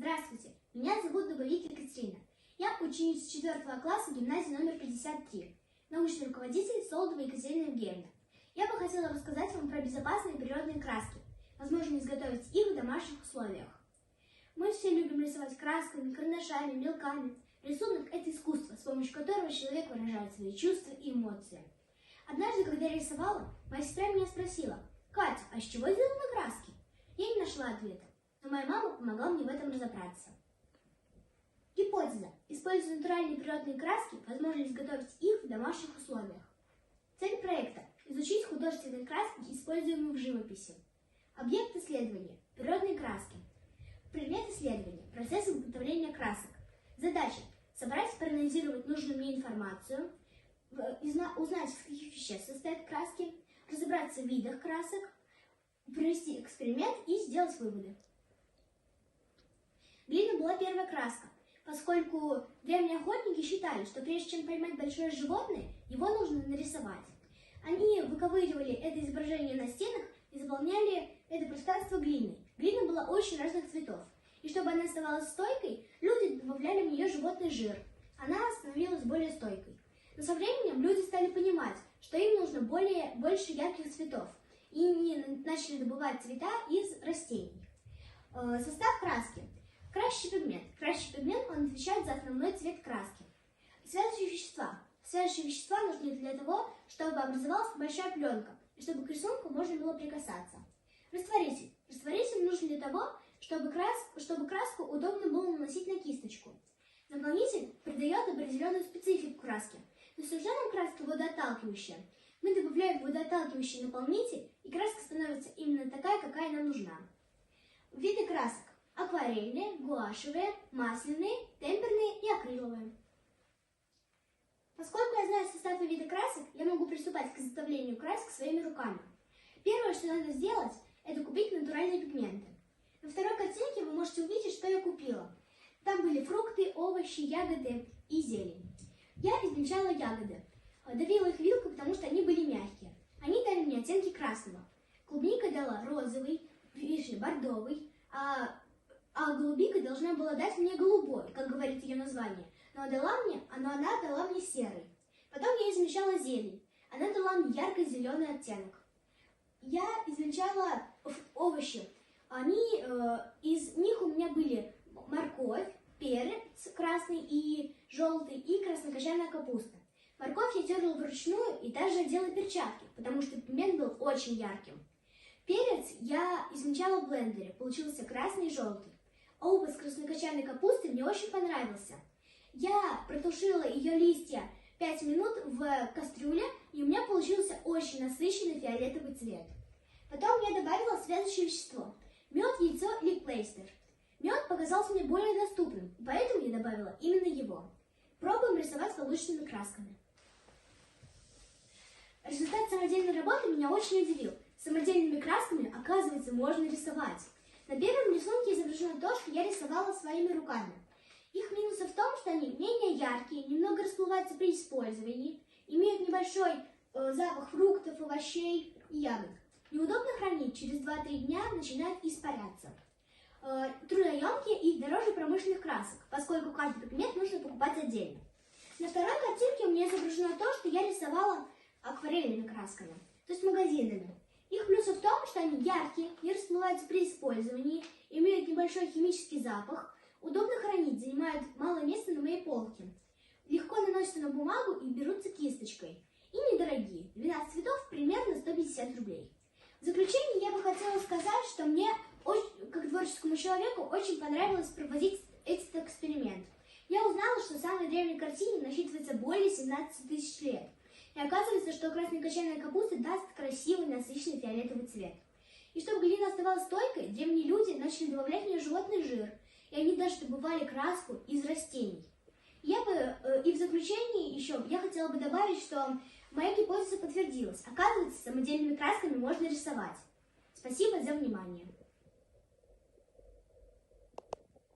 Здравствуйте, меня зовут Дубовик Екатерина. Я ученица 4 класса гимназии номер 53, научный руководитель Солодова Екатерина Евгеньевна. Я бы хотела рассказать вам про безопасные природные краски. Возможно изготовить их в домашних условиях. Мы все любим рисовать красками, карандашами, мелками. Рисунок – это искусство, с помощью которого человек выражает свои чувства и эмоции. Однажды, когда я рисовала, моя сестра меня спросила: «Катя, а с чего сделаны краски?» Я не нашла ответа, но моя мама помогла мне в этом разобраться. Гипотеза. Используя натуральные природные краски, возможно изготовить их в домашних условиях. Цель проекта – изучить художественные краски, используемые в живописи. Объект исследования – природные краски. Предмет исследования – процесс изготовления красок. Задача – собрать и проанализировать нужную мне информацию, узнать, из каких веществ состоят краски, разобраться в видах красок, провести эксперимент и сделать выводы. Глина была первая краска, поскольку древние охотники считали, что прежде чем поймать большое животное, его нужно нарисовать. Они выковыривали это изображение на стенах и заполняли это пространство глиной. Глина была очень разных цветов, и чтобы она оставалась стойкой, люди добавляли в нее животный жир. Она становилась более стойкой. Но со временем люди стали понимать, что им нужно больше ярких цветов, и они начали добывать цвета из растений. Состав краски. Красящий пигмент. Красящий пигмент, он отвечает за основной цвет краски. Связующие вещества. Связующие вещества нужны для того, чтобы образовалась большая пленка, и чтобы к рисунку можно было прикасаться. Растворитель. Растворитель нужен для того, чтобы краску удобно было наносить на кисточку. Наполнитель придает определенную специфику краске. Если уже нам краска водоотталкивающая, мы добавляем водоотталкивающий наполнитель, и краска становится именно такая, какая нам нужна. Виды красок. Акварельные, гуашевые, масляные, темперные и акриловые. Поскольку я знаю состав и виды красок, я могу приступать к изготовлению красок своими руками. Первое, что надо сделать, это купить натуральные пигменты. На второй картинке вы можете увидеть, что я купила. Там были фрукты, овощи, ягоды и зелень. Я измельчала ягоды. Давила их вилкой, потому что они были мягкие. Они дали мне оттенки красного. Клубника дала розовый, вишня бордовый, а голубика должна была дать мне голубой, как говорит ее название. Но она дала мне серый. Потом я измельчала зелень. Она дала мне ярко-зеленый оттенок. Я измельчала овощи. Из них у меня были морковь, перец красный и желтый и краснокочанная капуста. Морковь я терла вручную и также одела перчатки, потому что пигмент был очень ярким. Перец я измельчала в блендере, получился красный и желтый. Овощ с краснокочанной капустой мне очень понравился. Я протушила ее листья 5 минут в кастрюле, и у меня получился очень насыщенный фиолетовый цвет. Потом я добавила связующее вещество – мед, яйцо или плейстер. Мед показался мне более доступным, поэтому я добавила именно его. Пробуем рисовать полученными красками. Результат самодельной работы меня очень удивил. Самодельными красками, оказывается, можно рисовать. На первом рисунке изображено то, что я рисовала своими руками. Их минусы в том, что они менее яркие, немного расплываются при использовании, имеют небольшой запах фруктов, овощей и ягод. Неудобно хранить, через 2-3 дня начинают испаряться. Трудоемкие и дороже промышленных красок, поскольку каждый пигмент нужно покупать отдельно. На второй картинке у меня изображено то, что я рисовала акварельными красками, то есть магазинами. Их плюсы в том, что они яркие, не расплываются при использовании, имеют небольшой химический запах, удобно хранить, занимают мало места на моей полке, легко наносятся на бумагу и берутся кисточкой. И недорогие, 12 цветов примерно 150 рублей. В заключение я бы хотела сказать, что мне, как творческому человеку, очень понравилось проводить этот эксперимент. Я узнала, что самой древней картине насчитывается более 17 тысяч лет. И оказывается, что краснокочанная капуста даст красивый, насыщенный фиолетовый цвет. И чтобы глина оставалась стойкой, древние люди начали добавлять в нее животный жир. И они даже добывали краску из растений. И в заключение еще я хотела бы добавить, что моя гипотеза подтвердилась. Оказывается, самодельными красками можно рисовать. Спасибо за внимание.